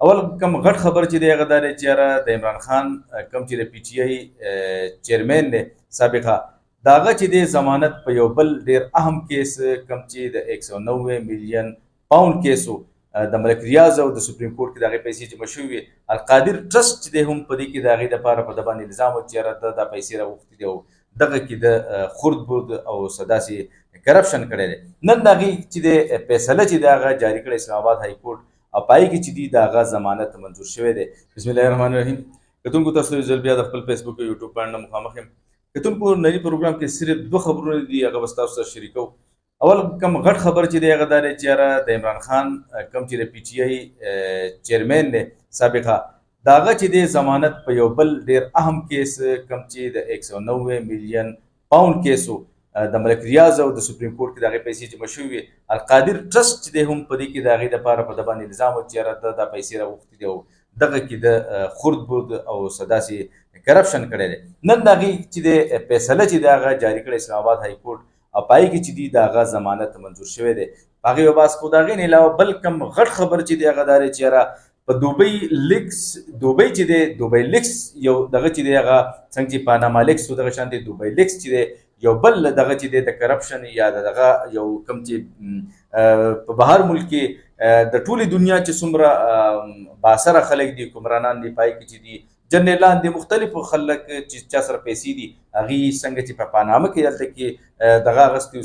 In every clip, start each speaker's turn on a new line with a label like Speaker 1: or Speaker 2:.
Speaker 1: اول کم غټ خبر چې دی هغه دا دی چې یاره د عمران خان کم چې د پی ټی آی چیرمین دی سابقه د هغه چې دی ضمانت په یو بل ډېر اهم کیس کم چې د 190 میلیون پاوند کیس و د ملک ریاض او د سپریم کورټ کې د هغې پیسې جمع شوي وې القادر ټرسټ چې دی هم په دې کې د هغې دپاره په ده باندې الزام و چې یاره ده دا پیسې راغوښتې دي او دغه کې د خرد برد او څه داسې کرپشن کړی دی نن د هغې چې دی فیصله چې دی هغه جاري کړی اسلام آباد های کورټ او پای کې چې دی د هغه ضمانت منظور شوی دی بسم الله الرحمن الرحیم کتونکو تاسو یو ځل بیا د خپل فیسبوک او یوټیوب باندې مخامخ یم کتونکو نړۍ پروګرام کې صرف دوه خبرونه دي هغه به ستاسو سره شریکو اول کم غټ خبر چې دی هغه دا دی چې یاره د عمران خان کم چې د پی ټی آی چیرمین دی سابقه د هغه چې دی ضمانت په یو بل ډېر اهم کیس کم چې د 190 میلیون پاوند کیس و د ملک ریاض او د سپریم کورټ کې د هغې پیسې جمع شوي وې القادر ټرسټ چې دی هم په دې کې د هغې دپاره په ده باندې الزام و چې یاره ده دا پیسې راغوښتې دي او دغه کې د خرد برد او څه داسې کرپشن کړی دی نن د هغې چې دی فیصله چې دی هغه جاري کړی اسلام آباد های کورټ او پای کې چې دی د هغه ضمانت منظور شوی دی په هغې وباس خو د هغې نه علاوه بل کم غټ خبر چې دی هغه دا دی چې یاره په دوبۍ چې دی دوبۍ لیکس یو دغه چې دی هغه څنګه چې پاناما لیکس و دغه شانتې دوبۍ لیکس چې دی یو بل دغه چې دی د کرپشن یا دغه یو کم چې په بهر ملک کې د ټولې دنیا چې څومره بااثره خلک دي حکمرانان دي پای کې چې دي جنرالان دي مختلفو خلک چې چا سره پیسې دي هغې څنګه چې په پانامه کې دلته کې دغه اخیستي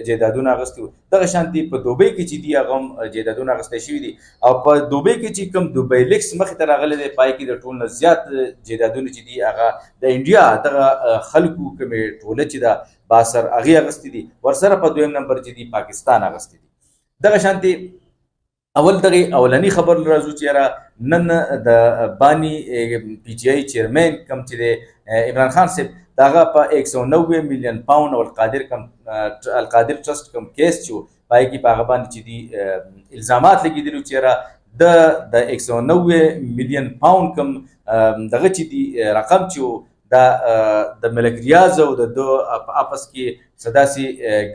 Speaker 1: جایدادونه اخیستي دغه شانتې په دوبۍ کې چې دي هغه هم جایدادونه اخیستی شوي دي او په دوبۍ کې چې کوم دوبۍ لیکس مخې ته راغلی دی پای کې د ټول نه زیات جایدادونه چې دي هغه د انډیا دغه خلکو کومې ټوله چې ده باثر هغې اخیستي دي ورسره په دویم نمبر چې دي پاکستان اخیستي دي دغه شانتې اول دغه اولنی خبر راځو چې یاره نن د بانی پی ټی آی چیرمین کم چې دی عمران خان صاحب د هغه په 190 میلیون پاوند او القادر ټرسټ کم کیس چې و پای کې په هغه باندې چې دي الزامات لګېدلي چې یاره د 190 میلیون پاوند کم دغه چې دي رقم چې و دا د ملک ریاض او د دو آپس کې څه داسې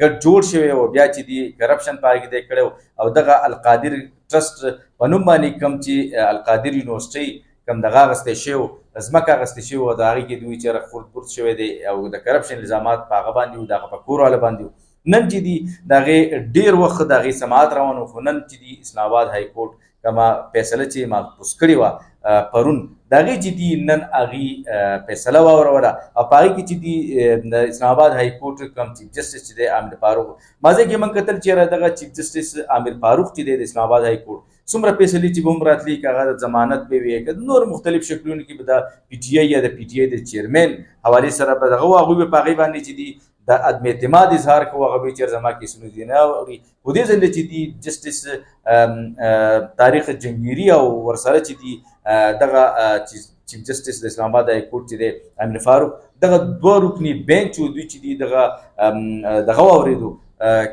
Speaker 1: ګډ جوړ شوی او بیا چې دي کرپشن په هغې کې دی کړی او دغه القادر ټرسټ په نوم باندې کم چې القادر یونیورسټۍ کم دغه اخیستی شوی ځمکه اخیستی شوې وه د هغې کې دوی چې خرد برد شوی دی او د کرپشن الزامات په هغه باندې وو د هغه په کور والا باندې وو نن چې دي د هغې ډېر وخت د هغې سماعت روان و خو نن چې دي اسلام آباد های کورټ کما فیصله چې محفوظ کړې وه پرون د هغې چې دي نن هغې فیصله واوروله او په هغې کې چې دي د اسلام آباد های کورټ کوم چیف جسټس چې دی عامر فاروق مازې کې موږ کتل چې دغه چیف جسټس عامر فاروق چې دی د اسلام آباد های کورټ څومره فیصلې چې به هم راتلي که هغه د ضمانت به وي که نور مختلف شکلونو کې به د پی ټي آی یا د پی ټي آی د چیرمین حوالې سره به دغه و هغوی به په هغې باندې چې دي د عدم اعتماد اظهار کوو هغه به چېر زما کیسونه دي نه اوري خو دې ځل چې دي جسټس تاریخ جنګیري او ورسره چې دي دغه چیف جسټس د اسلام آباد های کورټ چې دی عامر فاروق دغه دوه رکني بینچ و دوی چې دي دغه واورېدو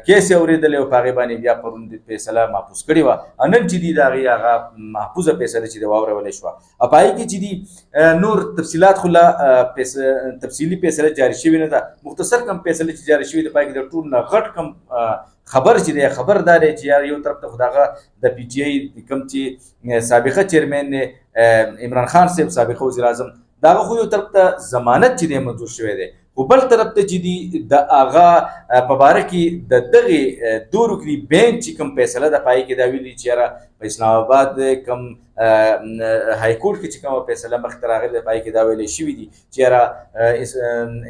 Speaker 1: کیس یې اورېدلی او په هغې باندې بیا پرون فیصله محفوظ کړې وه او نن چې دي د هغې هغه محفوظه فیصله چې د واورولی شوه او په هغې کې چې دي نور تفصیلات خو لا تفصیلي فیصله جاري شوې نه ده مختصر کم فیصله چې جاري شوې ده په هغې کې د ټول نه غټ کم خبر چې دی خبر دا دی چې یو طرف ته خو دغه د پی ټي آی کوم چې سابقه چیرمین دی عمران خان صاحب سابقه وزیر اعظم د هغه خو یو طرف ته ضمانت چې دی منظور شوی دی خو بل طرف ته چې دي د هغه په باره کې د دغې دوه رکني بینچ چې کوم فیصله ده په هغې کې دا ویلي چې یاره په اسلام آباد کوم های کورټ کې چې کومه فیصله مخکې ته راغلې ده په هغې کې دا ویلی شوي دي چې یاره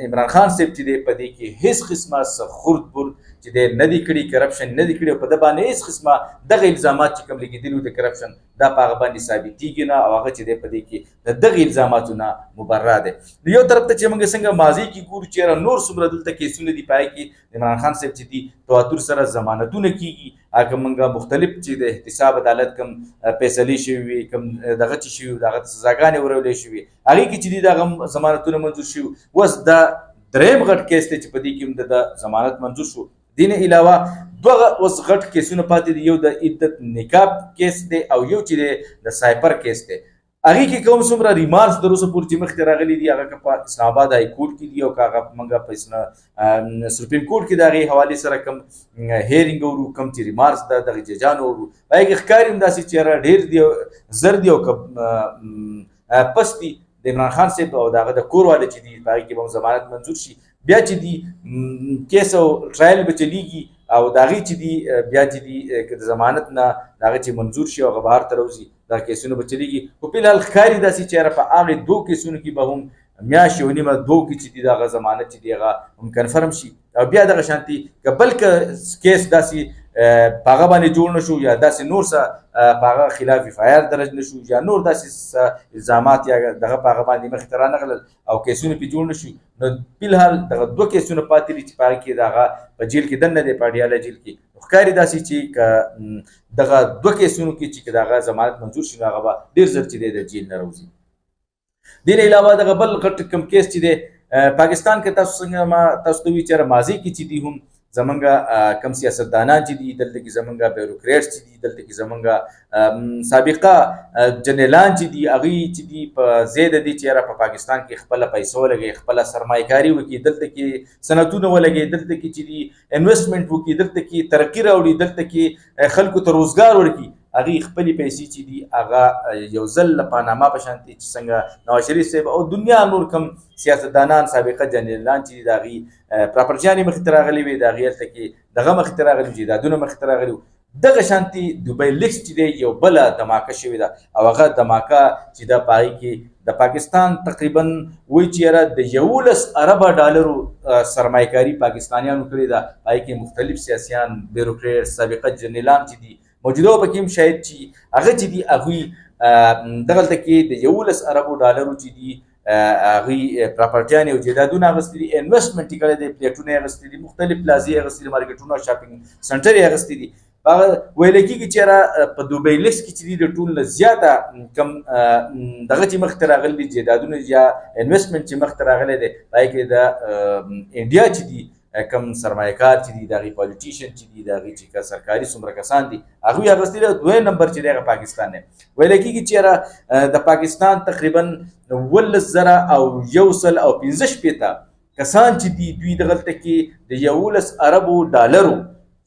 Speaker 1: عمران خان صاحب چې دی په دې کې هېڅ قسمه څه خرد برد چې دی نه دي کړي کرپشن نه دي کړي او په ده باندې هېڅ قسمه دغه الزامات چې کوم لګېدلي د کرپشن دا په هغه باندې ثابتېږي نه او هغه چې دی په دې کې د دغې الزاماتو نه مبرا دی یو طرف ته چې موږ څنګه ماضي کې ګورو چې یاره نور څومره دلته کیسونه دي په هغې کې عمران خان صاحب چې دي تواتر سره ضمانتونه کېږي هغه موږ مختلف چې د احتساب عدالت کوم فیصلې شوي وي کوم دغه چې شوي دغه ته سزاګانې ورولې شوي هغې کې چې دي دغه ضمانتونه منظور شوي اوس دا دریم غټ کیس دی چې په دې کې هم د ضمانت منظور شو دې نه علاوه دوه اوس غټ کیسونه پاتې دي یو د عدت نکاح کیس دی او یو چې د سایپر کیس دی هغې کې کوم څومره ریمارکس تر اوسه پورې چې مخکې راغلي دي هغه که په اسلام آباد های کورټ کې دي او که هغه موږ په سپریم کورټ کې د هغې حوالې سره کوم هیرینګ اورو کوم چې ریمارکس د دغه ججانو اورو په هغې کې ښکاري هم داسې چې یاره ډېر دی زر دي او که پس دي د عمران خان صاحب او د هغه د کور والا چې دي په هغې کې به هم ضمانت منظور شي بیا چې دي کیس او ټرایل به چلیږي او د هغې چې دي بیا چې دي که د ضمانت نه د هغه چې منظور شي او هغه بهر ته راوځي دا کیسونه به چلیږي خو فلحال ښکاري داسې چې یاره په هغې دوو کیسونو کې به هم میاشت یو نیمه دوو کې چې دي د هغه ضمانت چې دي هغه هم کنفرم شي او بیا دغه شانتي که بل کیس داسې په هغه باندې جوړ نه شو یا داسې نور څه په هغه خلاف اف آی آر درج نه شو یا نور داسې الزامات یا دغه په هغه باندې مخې ته رانغلل او کیسونه پرې جوړ نه شو نو فلحال دغه دوه کیسونه پاتې دي چې په هغه کې د هغه په جیل کې دننه دی په اډیاله جیل کې ښکاري داسې چې که دغه دوه کیسونو کې چې د هغه ضمانت منظور شي نو هغه به ډېر ژر چې دی د جیل نه راوځي. دې نه علاوه دغه بل غټ کوم کیس چې دی پاکستان کې تاسو څنګه ما تاسو ته وایي چې ماضي کې چې دي هم زمونږ کم سیاستدانان چې دي دلته کې زمونږ بیوروکریټس چې دي دلته کې زمونږ سابقه جنرالان چې دي هغوی چې دي په ضد دي چې یاره په پاکستان کې خپله پیسه ولګوي خپله سرمایهکاري وکړي دلته کې صنعتونه ولګوي دلته کې چې دي انویسټمنټ وکړي دلته کې ترقي راوړي دلته کې خلکو ته روزګار ورکړي هغې خپلې پیسې چې دي هغه یو ځل له پاناما په شانتې چې څنګه نواز شریف صاحب او دنیا نور کم سیاستدانان سابقه جنرالان چې دي د هغې پراپرټیانې مخې ته راغلي وي د هغې هلته کې دغه مخې ته راغلي جایدادونه مخې ته راغلي دغه شانتي دوبۍ لیکس چې دی یو بله دماکه شوې ده او هغه دماکه چې ده په هغې کې د پاکستان تقریبا وایي چې یاره د 11 اربه ډالرو سرمایهکاري پاکستانیانو کړې ده په هغې کې مختلف سیاسیان بیوروکریټ سابقه جنرالان چې دي موجوده پکې هم شاید چې هغه چې دي هغوی دغلته کې د 11 اربو ډالرو چې دي هغوی پراپرټیانې او جایدادونه اخیستي دي انویسټمنټ یې کړی دی پلیټونه یې اخیستي دي مختلف پلازې یې اخیستي دي مارکیټونه شاپینګ سنټر یې اخیستي دي هغه ویلی کېږي چې یاره په دوبۍ لیکس کې چې دي د ټول نه زیاته کم دغه چې مخې ته راغلي دي جایدادونه یا انویسټمنټ چې مخې ته راغلی دی په هغې کې د انډیا چې دي کم سرمایهکار چې دي د هغې پالیټیشن چې دي د هغې چې سرکاري څومره کسان دي هغوی اخیستي دی دویم نمبر چې دی هغه پاکستان دی ویلی کېږي چې یاره د پاکستان تقریبا 11,115 کسان چې دي دوی دغلته کې د 11 اربو ډالرو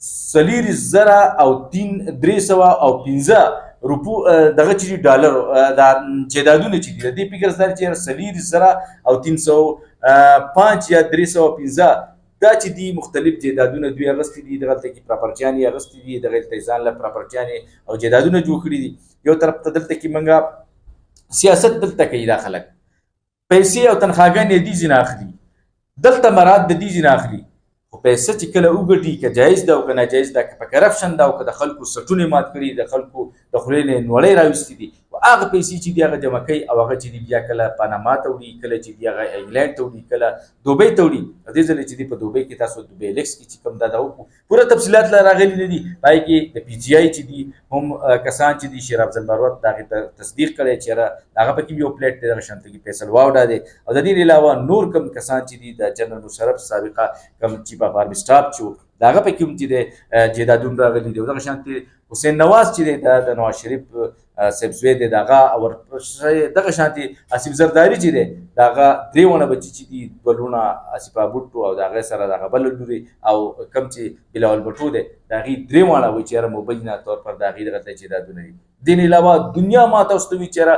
Speaker 1: 4,315 روپو دغه چې ډالر دا جایدادونه چې دي د دې فکر سره چې 4,305 یا 315 دا چې دي مختلف جایدادونه دوی اخیستي دي دغلته کې پراپرټیانې اخیستي دي دغه هلته یې ځان له پراپرټیانې او جایدادونه جوړ کړي دي یو طرف ته دلته کې موږ سیاست دلته کوي دا خلک پیسې او تنخواګانې دې ځینې اخلي دلته مراد د دې ځینې اخلي خو پیسه چې کله وګټي که جایز ده او که ناجایز ده که په کرپشن ده او که د خلکو سټونې مات کړي د خلکو د خولې نه نوړۍ راویستي دي هغه پیسې چې دي هغه جمع کوي او هغه چې دي بیا کله پاناما ته وړي کله چې دي هغه انګلینډ ته وړي کله دوبۍ ته وړي دې ځلې چې دي په دوبۍ کې تاسو دوبۍ لیکس کې چې کوم دا وکړو پوره تفصیلات لا راغلي نه دي په هغې کې د پی جی آی چې دي هم کسان چې دي شیر افضل مروت د هغې تصدیق کړی چې هغه پکې یو پلیټ دی دغه شانته کې فیصل واوډا دی او د دې علاوه نور کم کسان چې دي د جنرال مشرف سابقه کم چیف اف آرمي سټاف چې د هغه پکې هم چې دی جایدادونه راغلي دي او دغه شانتې حسین نواز چې دی د نواز شریف صاحب زوی دی د هغه دغه شانتې آصف زرداري چې دی د هغه درېونه بچي چې دي دوه لوڼه آصفه بوټو او د هغې سره د هغه بله لورې او کم چې بلاول بټو دی د هغې درې واړه وایي چې یاره مبینه طور پر د هغې دغلته جایدادونه دي دې نه علاوه دنیا ما تاسو ته وایي چې یاره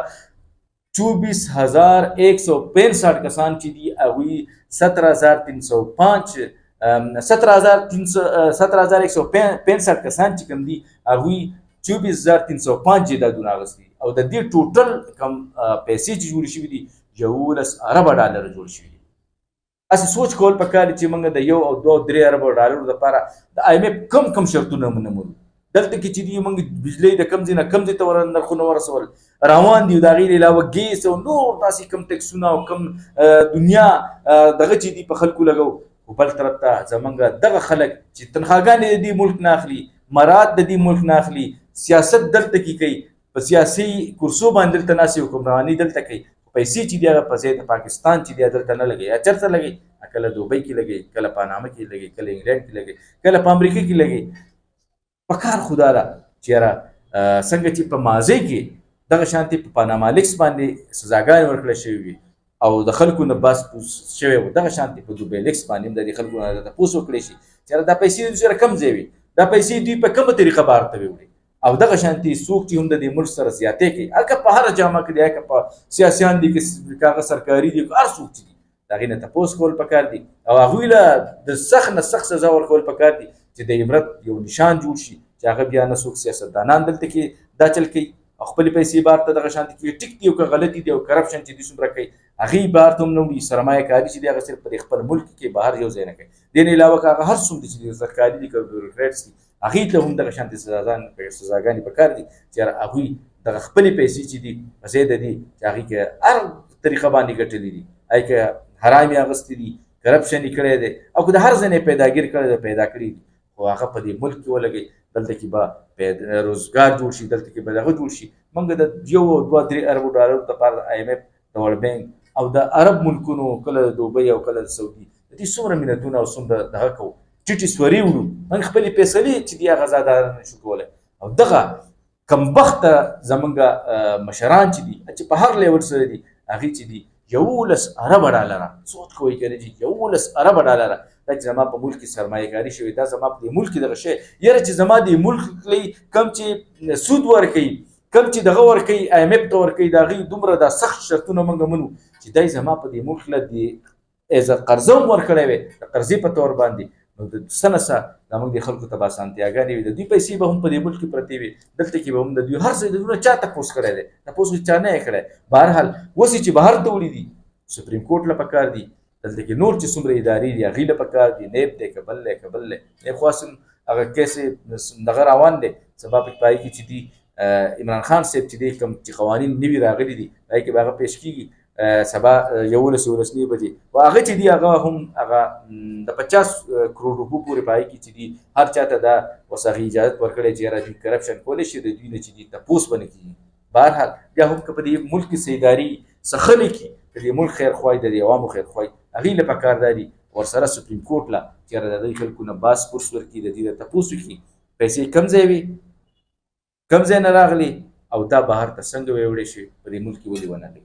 Speaker 1: 24,165 کسان چې دي هغوی 17,165 کسان چې کوم دي هغوی 24,305 جایدادونه اخیستي او د دې ټوټل کم پیسې چې جوړې شوي دي 11 اربه ډالر جوړ شوي دي هسې سوچ کول پکار دي چې موږ د 1 او 2 او 3 اربه ډالرو دپاره د آی ایم اف کم شرطونه منو دلته کې چې دي موږ بجلۍ د کم ځای نه کم ځای ته نرخونه ورسول روان دي د هغې علاوه ګیس او نور داسې کم ټکسونه او کم دنیا دغه چې دي په خلکو لګو خو بل طرف ته زمونږ دغه خلک چې تنخواګانې د دې ملک نه اخلي مراد د دې ملک نه اخلي سیاست دلته کې کوي په سیاسي کرسو باندې دلته ناستې حکمراني دلته کوي پیسې چې دي هغه په ځای د پاکستان چې دي دلته نه لګوي یا چېرته لګوي کله دوبۍ کې لګوي کله پاناما کې لګوي کله انګلینډ کې لګوي کله په امریکا کې لګوي په کار خدا ده چې یاره څنګه چې په ماضي کې دغه شانتي په پاناما لیکس باندې سزاګانې ورکړل شوې وي او د خلکو نه بس پوس شوی و. دغه شانتي په دوبۍ لیکس باندې هم د خلکو نه تپوس وکړی شي چې دا پیسې دوی سره کم ځای وي، دا پیسې دوی په کومه طریقه بهر ته وړي. او دغه شانتي څوک چې هم د دې ملک سره زیاتې کوي، هلکه په هره جامه کې دی، هلکه په سیاسیان دي، که هغه سرکاري دي، هر څوک چې دي د هغې نه تپوس کول پکار دي او هغوی له د سخت نه سخت سزا ورکول پکار دي چې د عبرت یو نشان جوړ شي چې هغه بیا نه څوک سیاستدانان دلته کې دا چل کوي او خپلې پیسې بهر ته دغه شانتي کوي. ټیک دي او که غلطي دي او کرپشن چې دوی څومره کوي هغې بهر ته هم نه وړي، سرمایه کاري چې دی هغه صرف په خپل ملک کې بهر یو ځای نه کوي. دې نه علاوه که هغه هر څوم دي چې سرکاري دي که بیوروکریټس دي هغې ته هم دغه شانتي سزاګانې پکار دي چې هغوی دغه خپلې پیسې چې دي په ځای د دي چې هغې کې هر طریقه باندې ګټلې دي، هغې که حرام یې اخیستې دي، کرپشن یې کړی دی او که د هر ځای نه پیداګیر کړی دی پیدا کړي دي، خو هغه په دې ملک کې ولګوي، دلته کې به روزګار جوړ شي، دلته کې به دغه جوړ شي. موږ د 1-2-3 اربو ډالرو لپاره د IMF د ورلډ بینک او د عرب ملکونو کله د دوبۍ او کله د سعودي د دې څومره منتونه او څومره دغه کوو، ټیټې سوري وړو، موږ خپلې فیصلې چې دي هغه ازادانه نشو کولی. او دغه کمبخته زمونږ مشران چې دي چې په هر لیول سره دي هغې چې دي 11 اربه ډالره سوچ کوئ که نه چې 11 اربه ډالره دا چې زما په ملک کې سرمایه کاري شوې، دا زما په دې ملک کې دغه شی یاره چې زما د ملک کم چې سود ورکوي، کم چې دغه ورکوي IMF ته ورکوي، د هغې دومره دا سخت شرطونه موږ منو چې دی زما په دې ملک له د ایز قرضه هم ورکړی وی د قرضې په طور باندې، نو د څه نه څه زموږ د خلکو ته به اسانتیاګانې وي، د دوی پیسې به هم په دې ملک کې پرتې وي، دلته کې به هم د دوی هر څه د دوی چا تپوس کړی دی، تپوس چا نه یې کړی. بهرحال اوس چې بهر ته وړي دي سپریم کورټ له پکار دي، دلته کې نور چې څومره ادارې دي هغې له پکار دي، نیب دی که بل دی که بل دی. نیب خو اصل هغه کیس دغه روان دی، سبا په هغې کې چې دي عمران خان صاحب چې دی کوم چې قوانین نوي راغلي دي هغې کې به هغه پیش کېږي سبا 11 بجې و هغه چې دي هغه هم هغه د 50 کروڑ روپو پورې په هغې کې چې دي هر چا ته دا اوس هغې اجازت ورکړی چې یاره دوی کرپشن کولی شي، د دوی نه چې دي تپوس به نه کېږي. بهرحال بیا هم که په دې ملک کې څه ادارې څه ښه نه کړي د دې ملک خیرخواهي د دې عوامو خیرخواهي هغې له پکار دا دي ورسره سپریم کورټ له چې یاره د دې خلکو نه باس پرس ورکړي، د دې نه تپوس وکړي پیسې کم ځای وي، کم ځای نه راغلي او دا بهر ته څنګه ویوړی شي، په دې ملک کې ولې ونه لګي.